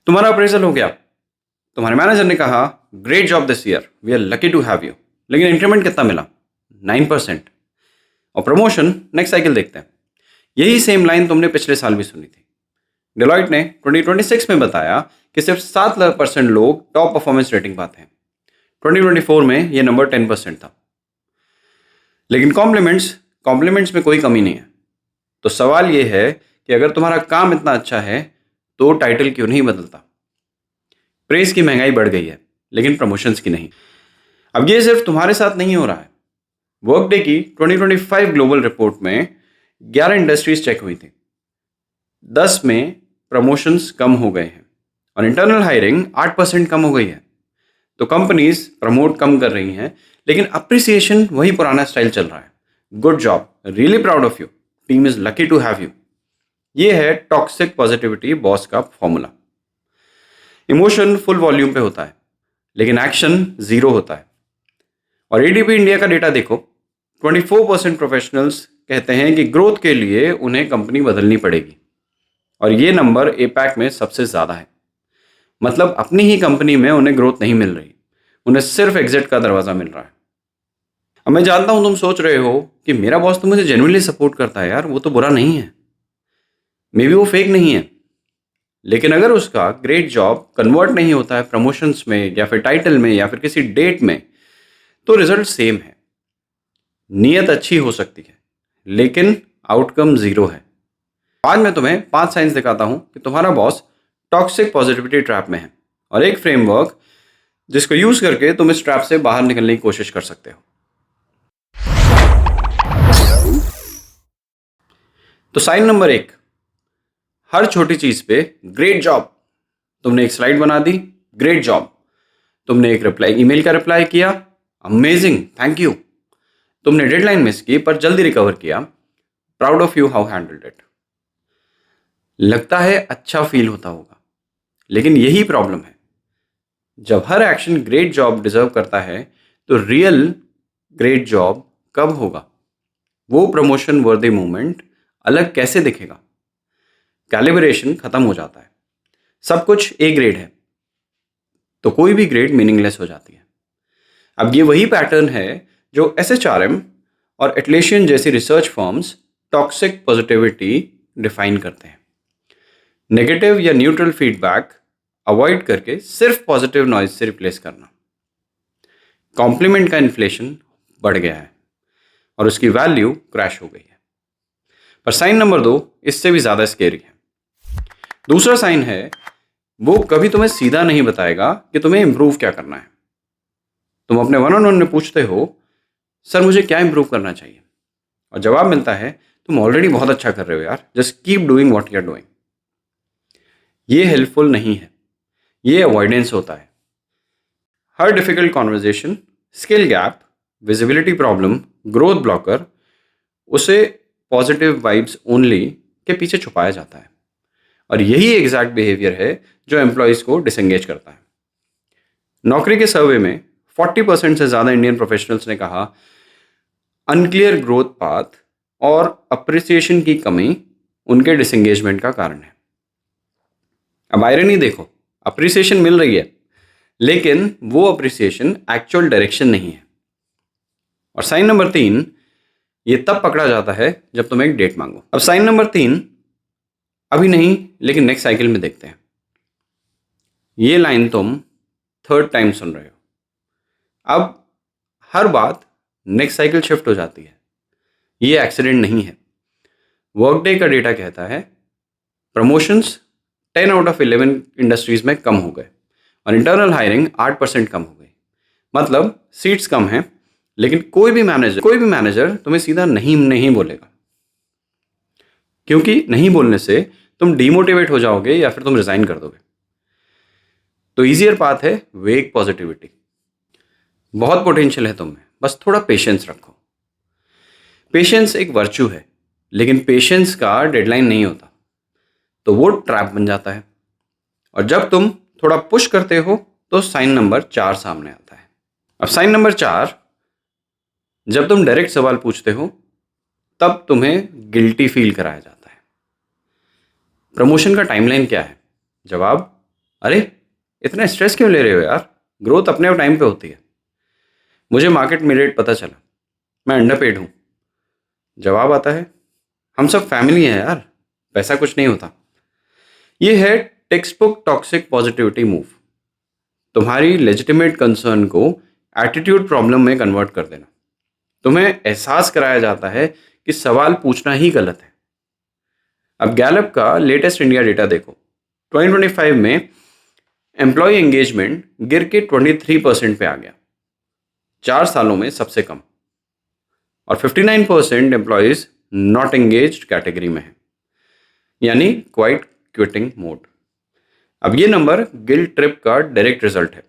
तुम्हारा अप्रेजल हो गया, तुम्हारे मैनेजर ने कहा great job this year, we are lucky to have you, लेकिन इंक्रीमेंट कितना मिला? 9%। और प्रमोशन नेक्स्ट साइकिल देखते हैं। यही सेम लाइन तुमने पिछले साल भी सुनी थी। डेलॉइट ने 2026 में बताया कि सिर्फ 7% लोग टॉप परफॉर्मेंस रेटिंग पाते हैं। 2024 में यह नंबर 10% था। लेकिन कॉम्प्लीमेंट्स में कोई कमी नहीं है। तो सवाल यह है कि अगर तुम्हारा काम इतना अच्छा है तो टाइटल क्यों नहीं बदलता? प्रेस की महंगाई बढ़ गई है, लेकिन प्रमोशंस की नहीं। अब ये सिर्फ तुम्हारे साथ नहीं हो रहा है। वर्कडे की 2025 ग्लोबल रिपोर्ट में 11 इंडस्ट्रीज चेक हुई थी। 10 में प्रमोशंस कम हो गए हैं और इंटरनल हायरिंग 8% कम हो गई है। तो कंपनीज प्रमोट कम कर रही हैं, लेकिन अप्रिसिएशन वही पुराना स्टाइल चल रहा है। Good job, really proud of you, team is lucky to have you. ये है टॉक्सिक पॉजिटिविटी बॉस का फॉर्मूला। इमोशन फुल वॉल्यूम पे होता है, लेकिन एक्शन जीरो होता है। और एडीपी इंडिया का डेटा देखो, 24% प्रोफेशनल्स कहते हैं कि ग्रोथ के लिए उन्हें कंपनी बदलनी पड़ेगी। और ये नंबर एपैक में सबसे ज़्यादा है। मतलब अपनी ही कंपनी में उन्हें ग्रोथ नहीं मिल रही, उन्हें सिर्फ एग्जिट का दरवाज़ा मिल रहा है। अब मैं जानता हूं तुम सोच रहे हो कि मेरा बॉस तो मुझे जेन्युइनली सपोर्ट करता है यार, वो तो बुरा नहीं है, मे बी वो फेक नहीं है। लेकिन अगर उसका ग्रेट जॉब कन्वर्ट नहीं होता है प्रमोशंस में या फिर टाइटल में या फिर किसी डेट में, तो रिजल्ट सेम है। नीयत अच्छी हो सकती है, लेकिन आउटकम जीरो है। आज मैं तुम्हें 5 साइंस दिखाता हूं कि तुम्हारा बॉस टॉक्सिक पॉजिटिविटी ट्रैप में है, और एक फ्रेमवर्क जिसको यूज करके तुम इस ट्रैप से बाहर निकलने की कोशिश कर सकते हो। तो साइन नंबर 1, हर छोटी चीज पे ग्रेट जॉब। तुमने एक स्लाइड बना दी, ग्रेट जॉब। तुमने एक ईमेल का रिप्लाई किया, अमेजिंग, थैंक यू। तुमने डेडलाइन मिस की पर जल्दी रिकवर किया, proud of you how handled it. लगता है अच्छा फील होता होगा, लेकिन यही प्रॉब्लम है। जब हर एक्शन ग्रेट जॉब डिजर्व करता है, तो रियल ग्रेट जॉब कब होगा? वो प्रमोशन वर्दी मूवमेंट अलग कैसे दिखेगा? कैलिब्रेशन खत्म हो जाता है। सब कुछ ए ग्रेड है, तो कोई भी ग्रेड मीनिंगलेस हो जाती है। अब ये वही पैटर्न है जो एसएचआरएम और एटलेशियन जैसी research firms toxic positivity define करते हैं। नेगेटिव या न्यूट्रल फीडबैक अवॉइड करके सिर्फ पॉजिटिव नॉइज से रिप्लेस करना। कॉम्प्लीमेंट का इन्फ्लेशन बढ़ गया है और उसकी वैल्यू क्रैश हो गई है। पर साइन नंबर 2 इससे भी ज्यादा स्केरी है। दूसरा साइन है, वो कभी तुम्हें सीधा नहीं बताएगा कि तुम्हें इंप्रूव क्या करना है। तुम अपने वन ऑन वन में पूछते हो, सर मुझे क्या इंप्रूव करना चाहिए, और जवाब मिलता है तुम ऑलरेडी बहुत अच्छा कर रहे हो यार, just keep doing what you are doing. ये हेल्पफुल नहीं है, ये अवॉइडेंस होता है। हर difficult conversation, skill gap, visibility problem, growth blocker, उसे पॉजिटिव वाइब्स ओनली के पीछे छुपाया जाता है। और यही एग्जैक्ट बिहेवियर है जो एम्प्लॉयज को डिसंगेज करता है। नौकरी के सर्वे में 40% से ज्यादा इंडियन प्रोफेशनल्स ने कहा अनक्लियर ग्रोथ पाथ और अप्रिसिएशन की कमी उनके डिसंगेजमेंट का कारण है। अब आयरनी देखो, अप्रिसिएशन मिल रही है, लेकिन वो अप्रिसिएशन एक्चुअल डायरेक्शन नहीं है। और साइन नंबर 3, ये तब पकड़ा जाता है जब तुम एक डेट मांगो। अब साइन नंबर 3 अभी नहीं, लेकिन नेक्स्ट साइकिल में देखते हैं। ये लाइन तुम 3rd टाइम सुन रहे हो। अब हर बात नेक्स्ट साइकिल शिफ्ट हो जाती है। ये एक्सीडेंट नहीं है। वर्कडे का डेटा कहता है प्रमोशंस 10 आउट ऑफ 11 इंडस्ट्रीज में कम हो गए और इंटरनल हायरिंग 8% कम हो गई। मतलब सीट्स कम हैं, लेकिन कोई भी मैनेजर तुम्हें सीधा नहीं बोलेगा, क्योंकि नहीं बोलने से तुम डिमोटिवेट हो जाओगे या फिर तुम रिजाइन कर दोगे। तो इजियर पाथ है वेग पॉजिटिविटी। बहुत पोटेंशियल है तुम्हें, बस थोड़ा पेशेंस रखो। पेशेंस एक वर्च्यू है, लेकिन पेशेंस का डेडलाइन नहीं होता, तो वो ट्रैप बन जाता है। और जब तुम थोड़ा पुश करते हो तो साइन नंबर 4 सामने आता है। अब साइन नंबर 4, जब तुम डायरेक्ट सवाल पूछते हो तब तुम्हें गिल्टी फील कराया जाता है। प्रमोशन का टाइमलाइन क्या है? जवाब अरे इतना स्ट्रेस क्यों ले रहे हो यार, ग्रोथ अपने टाइम पे होती है। मुझे मार्केट में रेट पता चला, मैं अंडरपेड हूँ। जवाब आता है, हम सब फैमिली हैं यार, पैसा कुछ नहीं होता। ये है text book toxic positivity move. तुम्हारी लेजिटिमेट कंसर्न को एटीट्यूड प्रॉब्लम में कन्वर्ट कर देना। तुम्हें एहसास कराया जाता है कि सवाल पूछना ही गलत है। अब गैलप का लेटेस्ट इंडिया डेटा देखो। 2025 में एम्प्लॉय एंगेजमेंट गिर के 23% पे आ गया, 4 सालों में सबसे कम। और 59% एम्प्लॉयज नॉट एंगेज्ड कैटेगरी में है, यानी क्वाइट क्विटिंग मोड। अब ये नंबर गिल्ट ट्रिप का डायरेक्ट रिजल्ट है।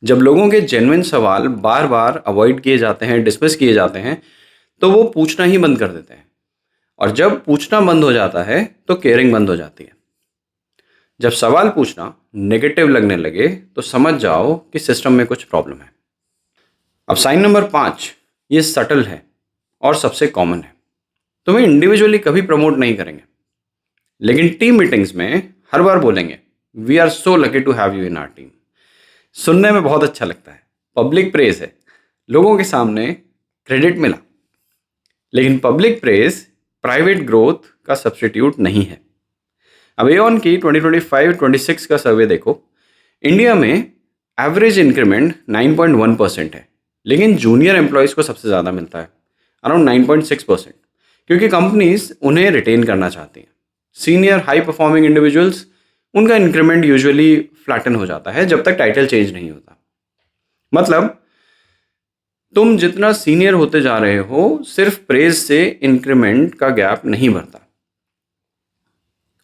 जब लोगों के जेन्युइन सवाल बार बार अवॉइड किए जाते हैं, डिसमिस किए जाते हैं, तो वो पूछना ही बंद कर देते हैं। और जब पूछना बंद हो जाता है तो केयरिंग बंद हो जाती है। जब सवाल पूछना नेगेटिव लगने लगे तो समझ जाओ कि सिस्टम में कुछ प्रॉब्लम है। अब साइन नंबर 5, ये सटल है और सबसे कॉमन है। तुम्हें इंडिविजुअली कभी प्रमोट नहीं करेंगे, लेकिन टीम मीटिंग्स में हर बार बोलेंगे, we are so lucky to have you in our team. सुनने में बहुत अच्छा लगता है, पब्लिक प्रेज है, लोगों के सामने क्रेडिट मिला। लेकिन पब्लिक प्रेज प्राइवेट ग्रोथ का सब्स्टिट्यूट नहीं है। अब एऑन की 2025-26 का सर्वे देखो। इंडिया में एवरेज इंक्रीमेंट 9.1% है, लेकिन जूनियर एम्प्लॉयज़ को सबसे ज़्यादा मिलता है, अराउंड 9.6%, क्योंकि कंपनीज उन्हें रिटेन करना चाहती हैं। सीनियर हाई परफॉर्मिंग इंडिविजुअल्स, उनका इंक्रीमेंट यूजुअली फ्लैटन हो जाता है जब तक टाइटल चेंज नहीं होता। मतलब तुम जितना सीनियर होते जा रहे हो, सिर्फ प्रेज से इंक्रीमेंट का गैप नहीं बढ़ता।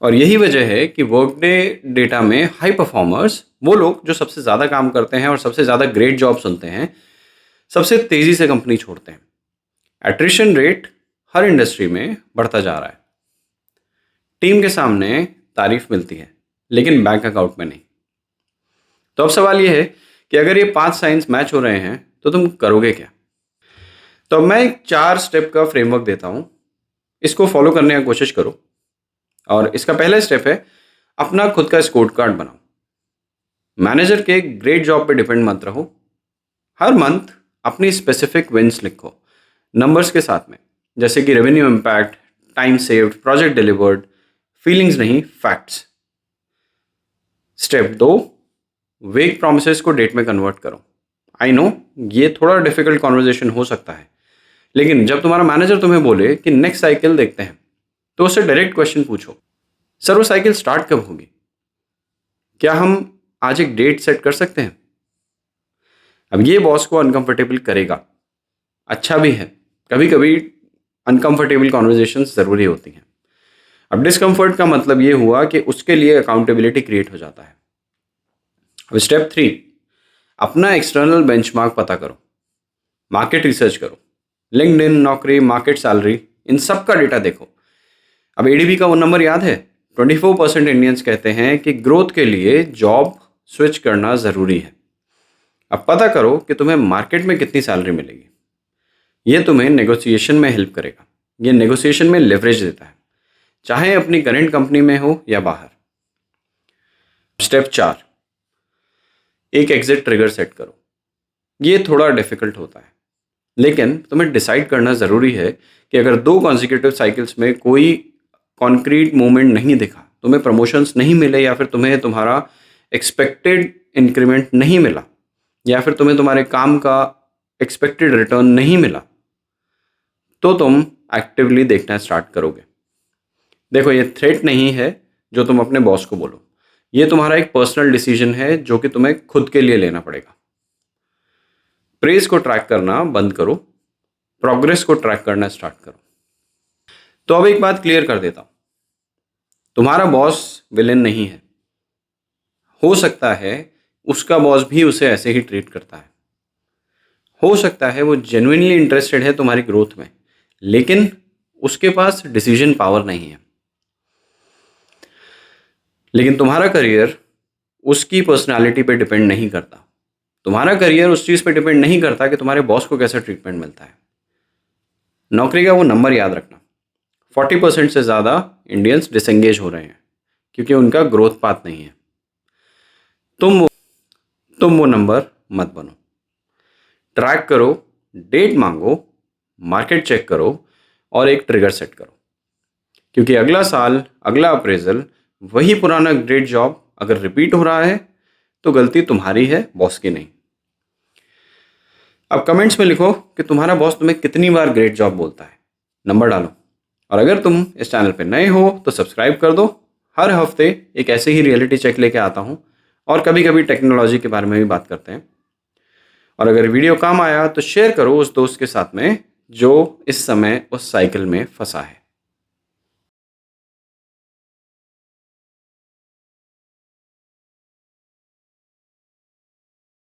और यही वजह है कि वर्कडे डेटा में हाई परफॉर्मर्स, वो लोग जो सबसे ज़्यादा काम करते हैं और सबसे ज़्यादा ग्रेट जॉब सुनते हैं, सबसे तेज़ी से कंपनी छोड़ते हैं। एट्रिशन रेट हर इंडस्ट्री में बढ़ता जा रहा है। टीम के सामने तारीफ मिलती है, लेकिन बैंक अकाउंट में नहीं। तो अब सवाल ये है कि अगर ये 5 साइंस मैच हो रहे हैं तो तुम करोगे क्या? तो अब मैं एक 4 स्टेप का फ्रेमवर्क देता हूँ, इसको फॉलो करने की कोशिश करो। और इसका पहला स्टेप है, अपना खुद का स्कोर कार्ड बनाओ। मैनेजर के ग्रेट जॉब पे डिपेंड मत रहो। हर मंथ अपनी स्पेसिफिक विंस लिखो, नंबर्स के साथ में, जैसे कि revenue impact, time saved, project delivered. Feelings नहीं, फैक्ट्स। स्टेप 2, वेग प्रोमिसेस को डेट में कन्वर्ट करो। आई नो ये थोड़ा डिफिकल्ट कॉन्वर्जेशन हो सकता है, लेकिन जब तुम्हारा मैनेजर तुम्हें बोले कि नेक्स्ट साइकिल देखते हैं, तो उससे डायरेक्ट क्वेश्चन पूछो, सर वो साइकिल स्टार्ट कब होगी? क्या हम आज एक डेट सेट कर सकते हैं? अब ये बॉस को अनकंफर्टेबल करेगा, अच्छा भी है। कभी कभी अनकंफर्टेबल कॉन्वर्जेशंस ज़रूरी होती हैं। अब डिस्कंफर्ट का मतलब ये हुआ कि उसके लिए अकाउंटेबिलिटी क्रिएट हो जाता है। अब स्टेप 3, अपना एक्सटर्नल बेंचमार्क पता करो, मार्केट रिसर्च करो, लिंक्डइन, नौकरी, मार्केट सैलरी, इन सब का डेटा देखो। अब एडीपी का वो नंबर याद है, 24% इंडियंस कहते हैं कि ग्रोथ के लिए जॉब स्विच करना ज़रूरी है। अब पता करो कि तुम्हें मार्केट में कितनी सैलरी मिलेगी। ये तुम्हें नेगोशिएशन में हेल्प करेगा, ये नेगोशिएशन में लेवरेज देता है, चाहे अपनी करंट कंपनी में हो या बाहर। स्टेप 4, एक एग्जिट ट्रिगर सेट करो। ये थोड़ा डिफिकल्ट होता है, लेकिन तुम्हें डिसाइड करना ज़रूरी है कि अगर 2 कॉन्जिक्यूटिव साइकिल्स में कोई कॉन्क्रीट मूवमेंट नहीं दिखा, तुम्हें प्रमोशंस नहीं मिले, या फिर तुम्हें तुम्हारा एक्सपेक्टेड इंक्रीमेंट नहीं मिला, या फिर तुम्हें तुम्हारे काम का एक्सपेक्टेड रिटर्न नहीं मिला, तो तुम एक्टिवली देखना स्टार्ट करोगे। देखो, ये थ्रेट नहीं है जो तुम अपने बॉस को बोलो, ये तुम्हारा एक पर्सनल डिसीजन है जो कि तुम्हें खुद के लिए लेना पड़ेगा। प्रेज को ट्रैक करना बंद करो, प्रोग्रेस को ट्रैक करना स्टार्ट करो। तो अब एक बात क्लियर कर देता हूं, तुम्हारा बॉस विलेन नहीं है। हो सकता है उसका बॉस भी उसे ऐसे ही ट्रीट करता है। हो सकता है वो जेन्युइनली इंटरेस्टेड है तुम्हारी ग्रोथ में, लेकिन उसके पास डिसीजन पावर नहीं है। लेकिन तुम्हारा करियर उसकी पर्सनालिटी पे डिपेंड नहीं करता। तुम्हारा करियर उस चीज़ पे डिपेंड नहीं करता कि तुम्हारे बॉस को कैसा ट्रीटमेंट मिलता है। नौकरी का वो नंबर याद रखना, 40% से ज़्यादा इंडियंस डिसएंगेज हो रहे हैं क्योंकि उनका ग्रोथ पाथ नहीं है। तुम वो नंबर मत बनो। ट्रैक करो, डेट मांगो, मार्केट चेक करो और एक ट्रिगर सेट करो, क्योंकि अगला साल अगला अप्रेजल वही पुराना ग्रेट जॉब अगर रिपीट हो रहा है तो गलती तुम्हारी है, बॉस की नहीं। अब कमेंट्स में लिखो कि तुम्हारा बॉस तुम्हें कितनी बार ग्रेट जॉब बोलता है, नंबर डालो। और अगर तुम इस चैनल पे नए हो तो सब्सक्राइब कर दो। हर हफ्ते एक ऐसे ही रियलिटी चेक लेके आता हूँ और कभी कभी टेक्नोलॉजी के बारे में भी बात करते हैं। और अगर वीडियो काम आया तो शेयर करो उस दोस्त के साथ में जो इस समय उस साइकिल में फंसा है।